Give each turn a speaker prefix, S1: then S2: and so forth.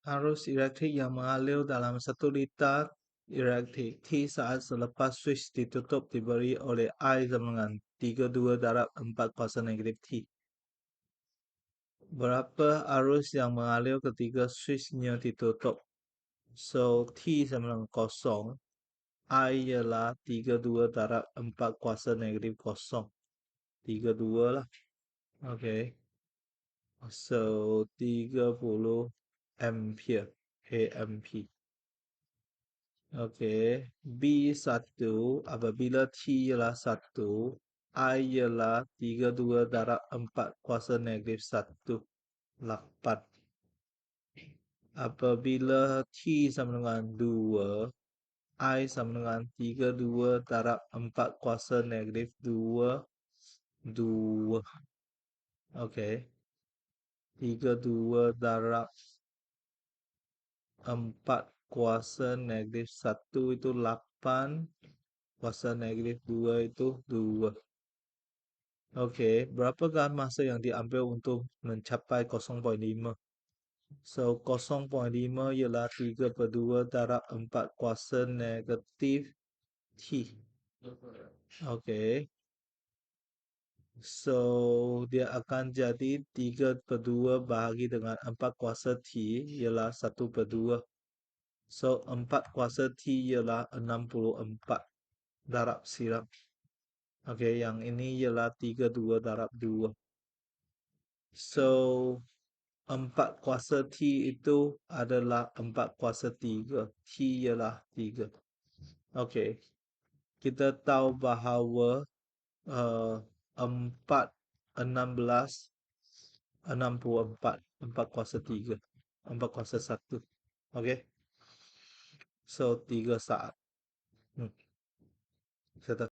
S1: Arus elektrik yang mengalir dalam 1 liter elektrik T saat selepas switch ditutup diberi oleh I sama dengan 32 darab 4 kuasa negatif T. Berapa arus yang mengalir ketika switchnya ditutup? So, T sama dengan kosong. I ialah 32 darab 4 kuasa negatif kosong. 32 lah. Okay. So, 30 ampere. AMP. Okey. B1 apabila T ialah 1, I ialah 32 darab 4 kuasa negatif 1. 8. Apabila T sama dengan 2, I sama dengan 32 darab 4 kuasa negatif 2. 2. Okey. 32 darab 4 kuasa negatif 1 itu 8. Kuasa negatif 2 itu 2. Okey, berapakah masa yang diambil untuk mencapai 0.5? So, 0.5 ialah 3/2 darab 4 kuasa negatif T. Okey. So, dia akan jadi 3/2 bahagi dengan 4 kuasa T ialah 1/2. So, 4 kuasa T ialah 64 darab siram. Okey, yang ini ialah 32 darab 2. So, 4 kuasa T itu adalah 4 kuasa 3. T ialah 3. Okey. Kita tahu bahawa 4 16 64 4 kuasa 3. 4 kuasa 1. Okey. So, 3 saat. Saya tak